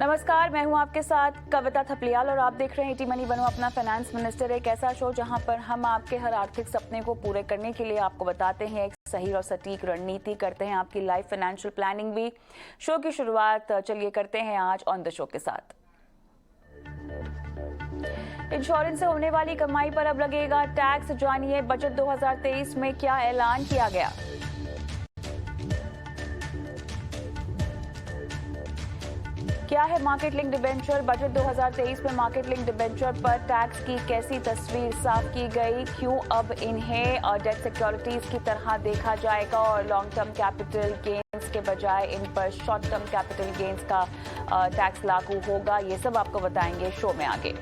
नमस्कार, मैं हूं आपके साथ कविता थपलियाल और आप देख रहे हैं टी मनी बनो अपना फाइनेंस मिनिस्टर, एक ऐसा शो जहां पर हम आपके हर आर्थिक सपने को पूरे करने के लिए आपको बताते हैं एक सही और सटीक रणनीति, करते हैं आपकी लाइफ फाइनेंशियल प्लानिंग भी। शो की शुरुआत चलिए करते हैं आज ऑन द शो के साथ। इंश्योरेंस से होने वाली कमाई पर अब लगेगा टैक्स, जानिए बजट 2023 में क्या ऐलान किया गया। क्या है मार्केट लिंक डिबेंचर, बजट 2023 में मार्केट लिंक डिबेंचर पर टैक्स की कैसी तस्वीर साफ की गई, क्यों अब इन्हें डेट सिक्योरिटीज की तरह देखा जाएगा और लॉन्ग टर्म कैपिटल गेन्स के बजाय इन पर शॉर्ट टर्म कैपिटल गेन्स का टैक्स लागू होगा, ये सब आपको बताएंगे शो में आगे।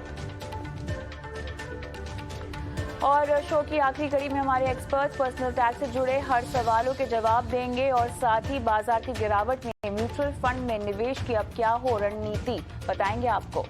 और शो की आखिरी कड़ी में हमारे एक्सपर्ट्स पर्सनल टैक्स से जुड़े हर सवालों के जवाब देंगे और साथ ही बाजार की गिरावट में म्यूचुअल फंड में निवेश की अब क्या हो रणनीति बताएंगे आपको।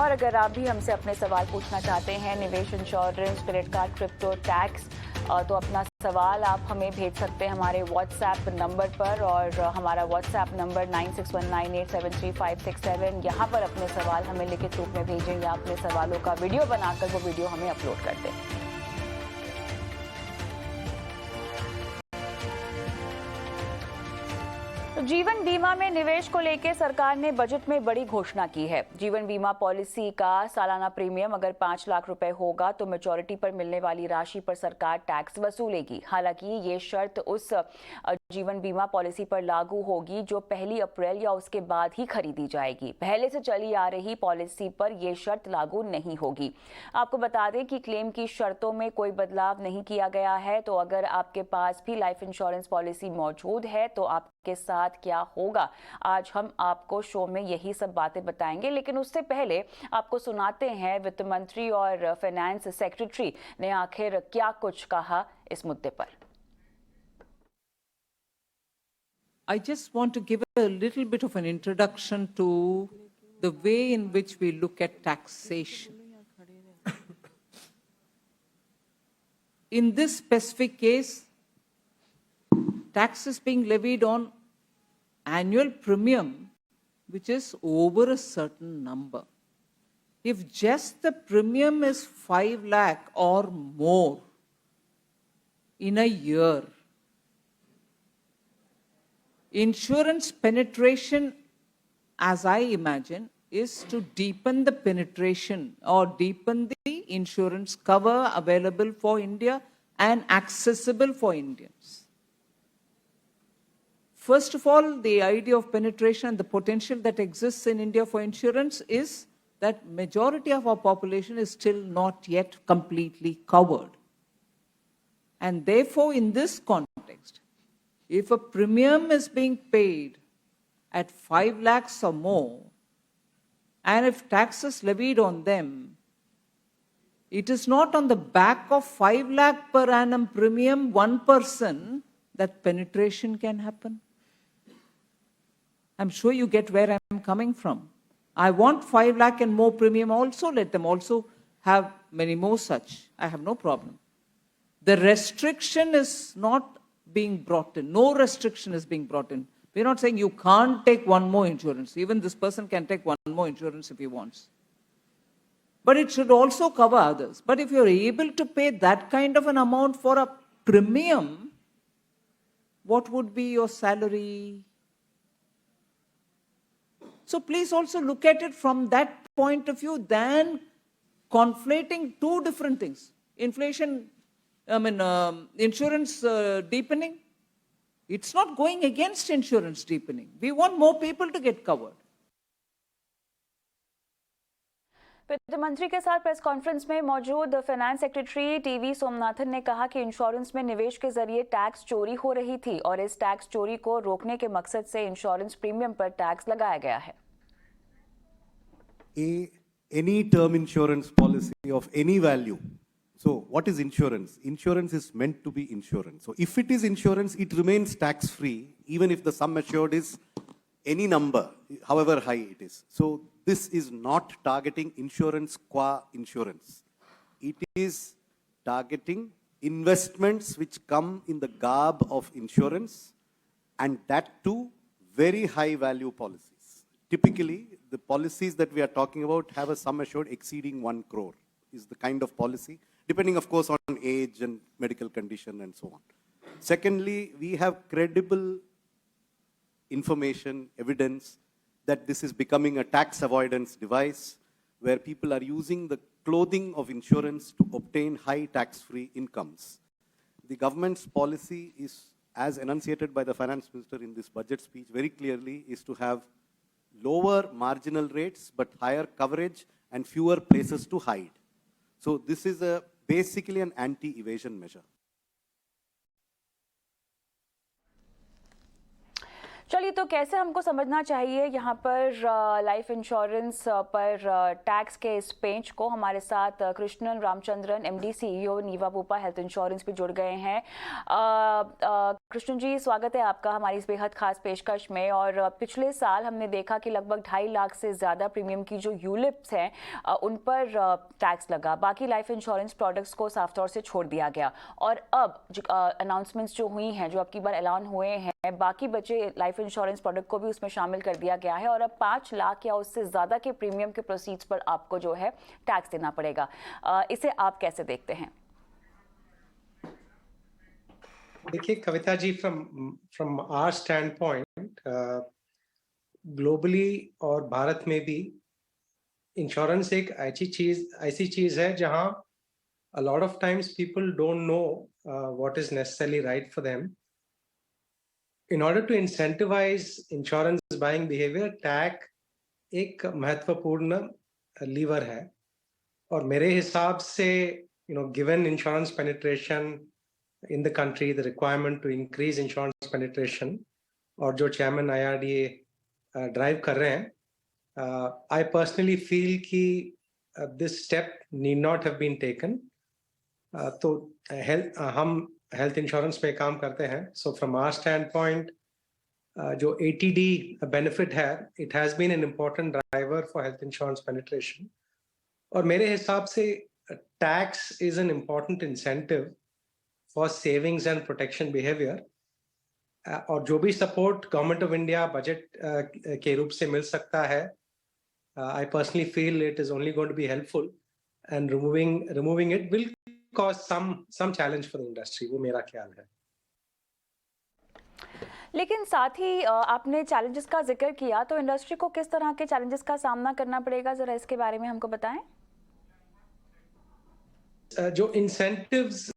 और अगर आप भी हमसे अपने सवाल पूछना चाहते हैं निवेश, insurance, credit card, crypto, tax, तो अपना सवाल आप हमें भेज सकते हैं हमारे व्हाट्सएप नंबर पर, और हमारा व्हाट्सएप नंबर 9619873567। यहाँ पर अपने सवाल हमें लिखित रूप में भेजें या अपने सवालों का वीडियो बनाकर वो वीडियो हमें अपलोड कर दें। तो जीवन बीमा में निवेश को लेकर सरकार ने बजट में बड़ी घोषणा की है। जीवन बीमा पॉलिसी का सालाना प्रीमियम अगर 5 लाख रुपए होगा तो मैच्योरिटी पर मिलने वाली राशि पर सरकार टैक्स वसूलेगी। हालांकि ये शर्त उस जीवन बीमा पॉलिसी पर लागू होगी जो 1 अप्रैल या उसके बाद ही खरीदी जाएगी। पहले से चली आ रही पॉलिसी पर यह शर्त लागू नहीं होगी। आपको बता दें कि क्लेम की शर्तों में कोई बदलाव नहीं किया गया है। तो अगर आपके पास भी लाइफ इंश्योरेंस पॉलिसी मौजूद है तो आपके साथ क्या होगा, आज हम आपको शो में यही सब बातें बताएंगे। लेकिन उससे पहले आपको सुनाते हैं वित्त मंत्री और फाइनेंस सेक्रेटरी ने आखिर क्या कुछ कहा इस मुद्दे पर। I just want to give a little bit of an introduction to the way in which we look at taxation. In this specific case, tax is being levied on annual premium which is over a certain number. If just the premium is 5 lakh or more in a year, insurance penetration, as I imagine, is to deepen the penetration or deepen the insurance cover available for India and accessible for Indians. First of all, the idea of penetration and the potential that exists in India for insurance is that majority of our population is still not yet completely covered. And therefore, in this context, if a premium is being paid at 5 lakhs or more, and if tax is levied on them, it is not on the back of 5 lakh per annum premium, one person, that penetration can happen. I'm sure you get where I'm coming from. I want 5 lakh and more premium also, let them also have many more such. I have no problem. The restriction is not being brought in. No restriction is being brought in. We're not saying you can't take one more insurance. Even this person can take one more insurance if he wants. But it should also cover others. But if you're able to pay that kind of an amount for a premium, what would be your salary? So please also look at it from that point of view than conflating two different things. Insurance deepening. It's not going against insurance deepening. We want more people to get covered. वित्त मंत्री के साथ press conference में मौजूद finance secretary TV Somanathan ने कहा कि insurance में निवेश के जरिए टैक्स चोरी हो रही थी और इस टैक्स चोरी को रोकने के मकसद से इंश्योरेंस प्रीमियम पर टैक्स लगाया गया है। Any term insurance policy of any value. So what is insurance? Insurance is meant to be insurance. So if it is insurance, it remains tax free even if the sum assured is any number, however high it is. So this is not targeting insurance qua insurance. It is targeting investments which come in the garb of insurance, and that too very high value policies. Typically, the policies that we are talking about have a sum assured exceeding 1 crore is the kind of policy, depending of course on age and medical condition and so on. Secondly, we have credible information, evidence that this is becoming a tax avoidance device where people are using the clothing of insurance to obtain high tax-free incomes. The government's policy is, as enunciated by the finance minister in this budget speech very clearly, is to have lower marginal rates but higher coverage and fewer places to hide. So this is basically an anti-evasion measure. चलिए, तो कैसे हमको समझना चाहिए यहाँ पर life insurance पर tax के इस पेंच को? हमारे साथ Krishnan Ramachandran, MD CEO Niva Bupa health insurance भी जुड़ गए हैं। कृष्णन जी, स्वागत है आपका हमारी इस बेहद खास पेशकश में। और पिछले साल हमने देखा कि लगभग 2.5 लाख से ज़्यादा प्रीमियम की जो यूलिप्स हैं उन पर टैक्स लगा, बाकी लाइफ इंश्योरेंस प्रोडक्ट्स को साफ तौर से छोड़ दिया गया। और अब अनाउंसमेंट्स जो हुई हैं, जो अब की बार ऐलान हुए हैं, बाकी बचे लाइफ इंश्योरेंस प्रोडक्ट को भी उसमें शामिल कर दिया गया है और अब 5 लाख या उससे ज़्यादा के प्रीमियम के प्रोसीड्स पर आपको जो है टैक्स देना पड़ेगा। इसे आप कैसे देखते हैं? देखिए Kavita ji, from our stand point, globally और भारत में भी इंश्योरेंस एक ऐसी चीज है जहां a lot of times people don't know what is necessarily right for them. In order to incentivize insurance buying behavior, tag एक महत्वपूर्ण लीवर है। और मेरे हिसाब से, given insurance penetration in the country, the requirement to increase insurance penetration, और जो chairman IRDA drive कर रहे हैं, I personally feel कि this step need not have been taken. तो हम हेल्थ इंश्योरेंस में काम करते हैं, so from our stand point जो ATD बेनिफिट है, it has been an important driver for health insurance penetration. और मेरे हिसाब से tax is an important incentive for savings and protection behaviour. और जो भी support government of India budget के रूप से मिल सकता है, I personally feel it is only going to be helpful, and removing it will cause some challenge for the industry, वो मेरा ख्याल है। लेकिन साथ ही आपने चैलेंजेस का जिक्र किया, तो इंडस्ट्री को किस तरह के चैलेंजेस का सामना करना पड़ेगा, जरा इसके बारे में हमको बताएं। जो इंसेंटिव्स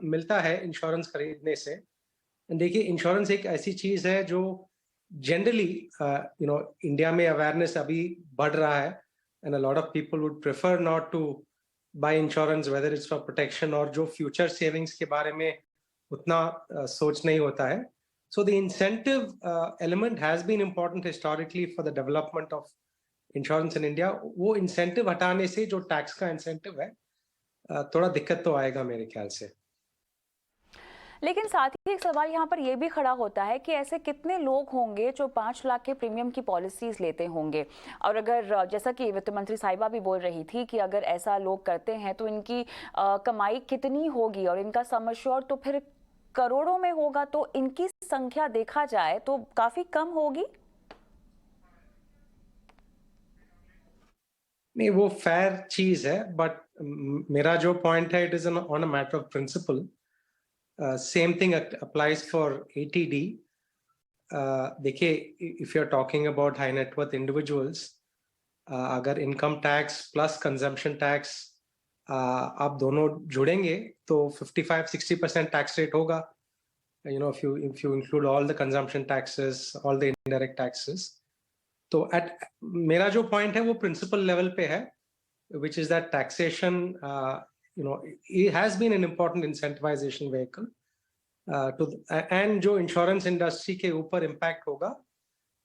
मिलता है इंश्योरेंस खरीदने से, देखिए इंश्योरेंस एक ऐसी चीज है जो जनरली इंडिया में अवेयरनेस अभी बढ़ रहा है, and a lot of people would prefer not to buy insurance, whether it's for protection और जो future savings के बारे में उतना सोच नहीं होता है। So the incentive element has been important historically for the development of insurance in India. वो incentive हटाने से जो tax का incentive है, थोड़ा दिक्कत तो आएगा मेरे ख्याल से। लेकिन साथ ही एक सवाल यहाँ पर यह भी खड़ा होता है कि ऐसे कितने लोग होंगे जो 5 लाख के प्रीमियम की पॉलिसीज लेते होंगे, और अगर जैसा कि वित्त मंत्री साहिबा भी बोल रही थी कि अगर ऐसा लोग करते हैं तो इनकी कमाई कितनी होगी, और इनका सम एश्योर्ड तो फिर करोड़ों में होगा, तो इनकी संख्या देखा जाए तो काफी कम होगी। नहीं, वो फेयर चीज है, बट मेरा जो पॉइंट है, it is on a matter of principle. Same thing applies for ATD. देखिए, if you're talking about high net worth individuals, अगर income tax plus consumption tax आप दोनों जुड़ेंगे तो 55-60% tax rate होगा, if you include all the consumption taxes, all the indirect taxes. तो मेरा जो point है वो principal level पे है, which is that taxation it has been an important incentivization vehicle and जो insurance industry के ऊपर impact होगा,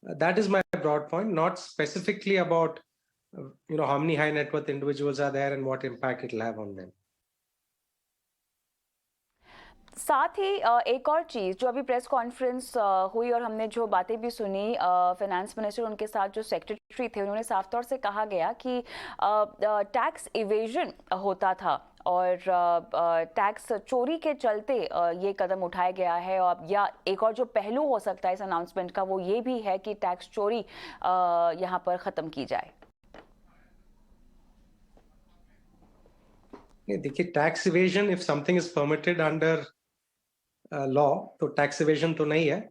that is my broad point, not specifically about how many high net worth individuals are there and what impact it will have on them. साथ ही एक और चीज़ जो अभी press conference हुई और हमने जो बातें भी सुनी, फाइनेंस मिनिस्टर उनके साथ जो सेक्रेटरी थे, उन्होंने साफ तौर से कहा गया कि टैक्स इवेजन होता था और टैक्स चोरी के चलते ये कदम उठाया गया है। और या एक और जो पहलू हो सकता है इस अनाउंसमेंट का वो ये भी है कि टैक्स चोरी यहाँ पर ख़त्म की जाए। देखिए, tax evasion if something is permitted under law तो टैक्स इवेजन तो नहीं है.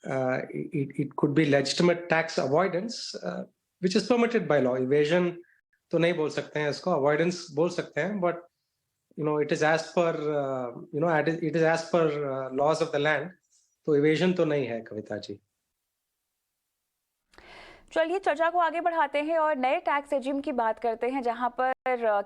It could be legitimate tax avoidance which is permitted by law. Evasion तो नहीं बोल सकते हैं इसको, avoidance बोल सकते हैं, but it is as per it is as per laws of the land. तो evasion तो नहीं है कविता जी. चलिए चर्चा को आगे बढ़ाते हैं और नए टैक्स रेजिम की बात करते हैं, जहां पर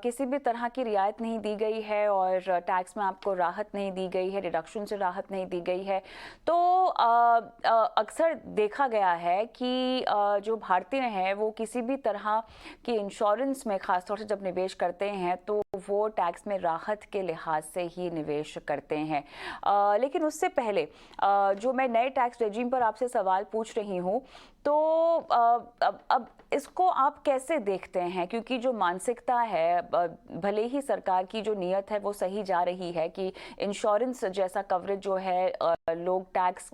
किसी भी तरह की रियायत नहीं दी गई है और टैक्स में आपको राहत नहीं दी गई है, डिडक्शन से राहत नहीं दी गई है। तो अक्सर देखा गया है कि जो भारतीय हैं वो किसी भी तरह की इंश्योरेंस में खासतौर से जब निवेश करते हैं तो वो टैक्स में राहत के लिहाज से ही निवेश करते हैं। लेकिन उससे पहले जो मैं नए टैक्स रेजिम पर आपसे सवाल पूछ रही हूँ, तो अब इसको आप कैसे देखते हैं? क्योंकि जो मानसिकता है, भले ही सरकार की जो नीयत है वो सही जा रही है कि इंश्योरेंस जैसा कवरेज जो है लोग टैक्स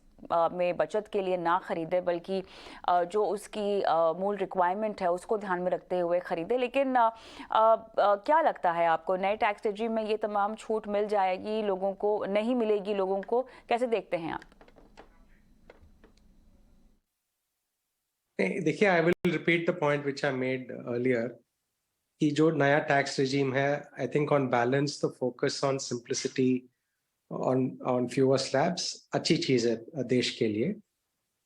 में बचत के लिए ना खरीदे, बल्कि जो उसकी मूल रिक्वायरमेंट है उसको ध्यान में रखते हुए खरीदे। लेकिन क्या लगता है आपको, नए टैक्स रेजिम में ये तमाम छूट मिल जाएगी लोगों को, नहीं मिलेगी लोगों को? कैसे देखते हैं आप? देखिए, I will repeat the point which I made earlier कि जो नया टैक्स रेजिम है, I think on balance the focus on simplicity, on fewer slabs अच्छी चीज है देश के लिए.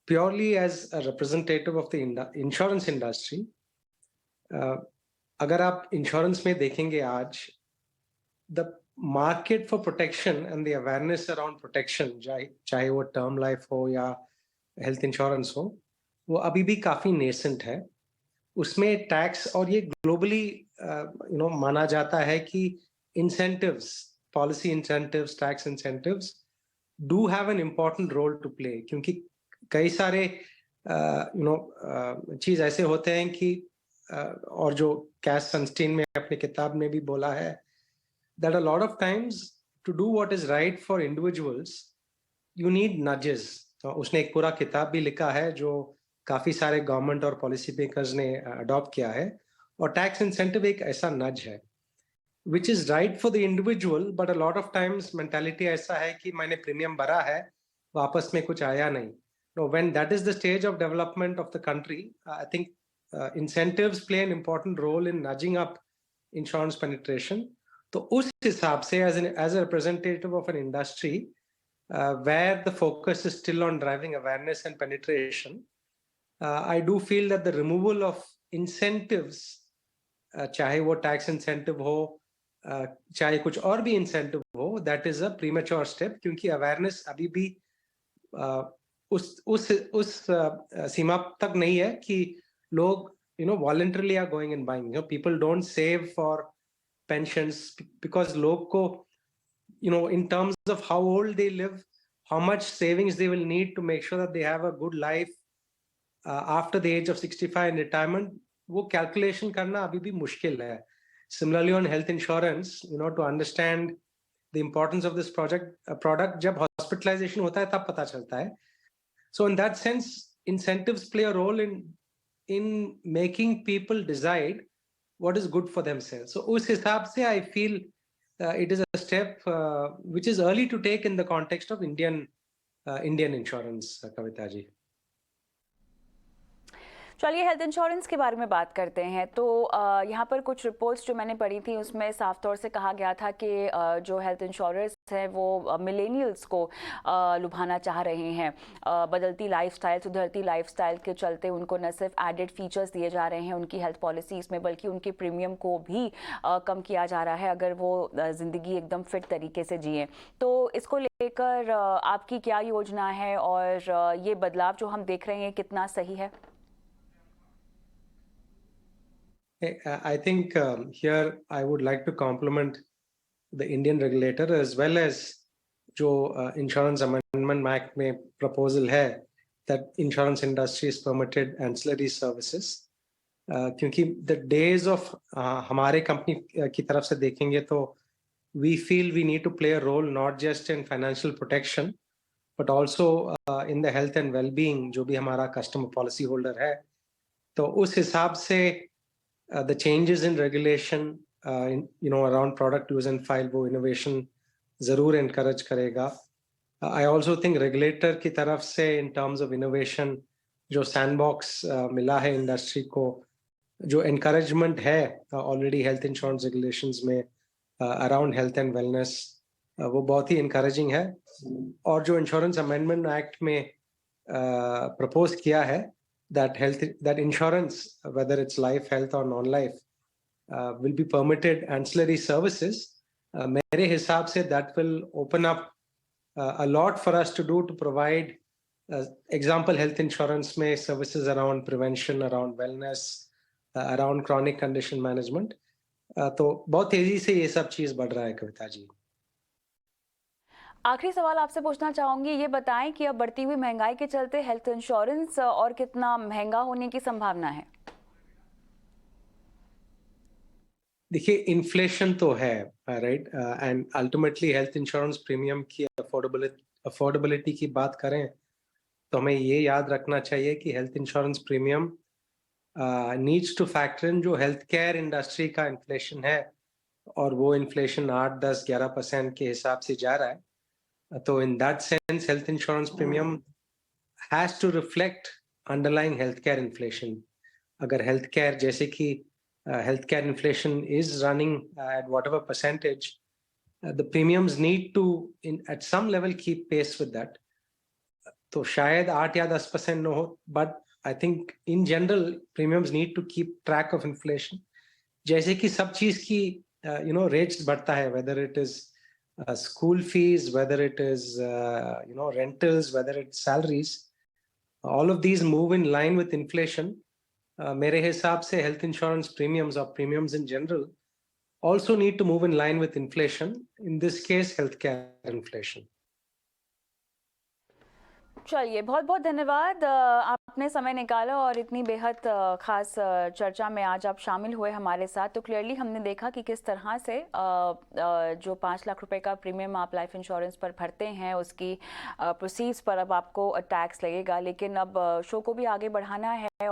Purely as a representative of the insurance industry, अगर आप इंश्योरेंस में देखेंगे आज, the market for protection and the awareness around protection, चाहे वो टर्म लाइफ हो या हेल्थ इंश्योरेंस हो, वो अभी भी काफी नेसेंट है. उसमें टैक्स, और ये ग्लोबली माना जाता है कि incentives, policy incentives, tax incentives do have an important role to play, क्योंकि कई सारे चीज ऐसे होते हैं कि और जो कैश सनस्टीन में अपनी किताब में भी बोला है that a lot of times to do what is right for individuals you need nudges. तो उसने एक पूरा किताब भी लिखा है जो काफी सारे गवर्नमेंट और पॉलिसी मेकर्स ने अडॉप्ट किया है, और टैक्स इंसेंटिव एक ऐसा नज है which is right for the individual, but a lot of times mentality ऐसा है कि मैंने प्रीमियम भरा है, वापस में कुछ आया नहीं. No, when that is the stage of development of the country, I think incentives play an important role in nudging up insurance penetration. तो उस हिसाब से as a representative of an industry where the focus is still on driving awareness and penetration, I do feel that the removal of incentives, चाहे वो tax incentive हो, चाहे कुछ और भी इंसेंटिव हो, that is a premature step, क्योंकि awareness अभी भी उस सीमा तक नहीं है कि लोग voluntarily are going and buying. People don't save for pensions because लोग को in terms of how old they live, how much savings they will need to make sure that they have a good life after the age of 65 in retirement, वो calculation करना अभी भी मुश्किल है. Similarly, on health insurance, to understand the importance of this product, जब hospitalization होता है तब पता चलता है. So in that sense, incentives play a role in making people decide what is good for themselves. So उस हिसाब से I feel it is a step which is early to take in the context of Indian insurance, Kavita ji. चलिए health insurance के बारे में बात करते हैं। तो यहाँ पर कुछ रिपोर्ट्स जो मैंने पढ़ी थी उसमें साफ तौर से कहा गया था कि जो हेल्थ इंश्योरेंस है वो मिलेनियल्स को लुभाना चाह रहे हैं। बदलती लाइफस्टाइल, सुधरती लाइफस्टाइल के चलते उनको न सिर्फ एडेड फीचर्स दिए जा रहे हैं उनकी हेल्थ पॉलिसीज़ में, बल्कि उनके प्रीमियम को भी कम किया जा रहा है अगर वो ज़िंदगी एकदम फिट तरीके से जिए। तो इसको लेकर आपकी क्या योजना है और ये बदलाव जो हम देख रहे हैं कितना सही है? I think here I would like to compliment the Indian regulator as well as जो Insurance Amendment Act में proposal है that insurance industry is permitted ancillary services. क्योंकि the days of हमारे कंपनी की तरफ से देखेंगे तो we feel we need to play a role not just in financial protection, but also in the health and well-being जो भी हमारा customer policy holder है. तो उस हिसाब से the changes in regulation, around product use and file वो innovation जरूर encourage करेगा. I also think regulator की तरफ से in terms of innovation जो sandbox मिला है industry को, जो encouragement है already health insurance regulations में around health and wellness, वो बहुत ही encouraging है. और जो insurance amendment act में propose किया है that insurance, whether it's life, health or non-life, will be permitted ancillary services. मेरे हिसाब से that will open up a lot for us to do to provide example health insurance में services around prevention, around wellness, around chronic condition management. तो बहुत तेजी से ये सब चीज बढ़ रहा है कविता जी. आखिरी सवाल आपसे पूछना चाहूंगी, ये बताएं कि अब बढ़ती हुई महंगाई के चलते हेल्थ इंश्योरेंस और कितना महंगा होने की संभावना है? देखिए इन्फ्लेशन तो है, right, and ultimately health insurance premium की अफोर्डेबिलिटी की बात करें तो हमें ये याद रखना चाहिए कि health insurance premium needs two factor in जो हेल्थ केयर इंडस्ट्री का इन्फ्लेशन है, और वो इन्फ्लेशन 8-10-11% के हिसाब से जा रहा है. तो in that sense health insurance premium has to reflect underlying health care inflation. अगर हेल्थ केयर जैसे कि healthcare inflation is running at whatever percentage, the premiums need to, at some level, keep pace with that. तो शायद 8 या 10% न हो, but I think in general premiums need to keep track of inflation. जैसे कि सब चीज की rates बढ़ता है, whether it is school fees, whether it is rentals, whether it's salaries, all of these move in line with inflation. मेरे हिसाब से health insurance premiums or premiums in general also need to move in line with inflation, in this case healthcare inflation. चलिए, बहुत बहुत धन्यवाद, आपने समय निकाला और इतनी बेहद खास चर्चा में आज आप शामिल हुए हमारे साथ. तो क्लियरली हमने देखा कि किस तरह से जो 5 लाख रुपए का प्रीमियम आप लाइफ इंश्योरेंस पर भरते हैं उसकी प्रोसीड्स पर अब आपको टैक्स लगेगा, लेकिन अब शो को भी आगे बढ़ाना है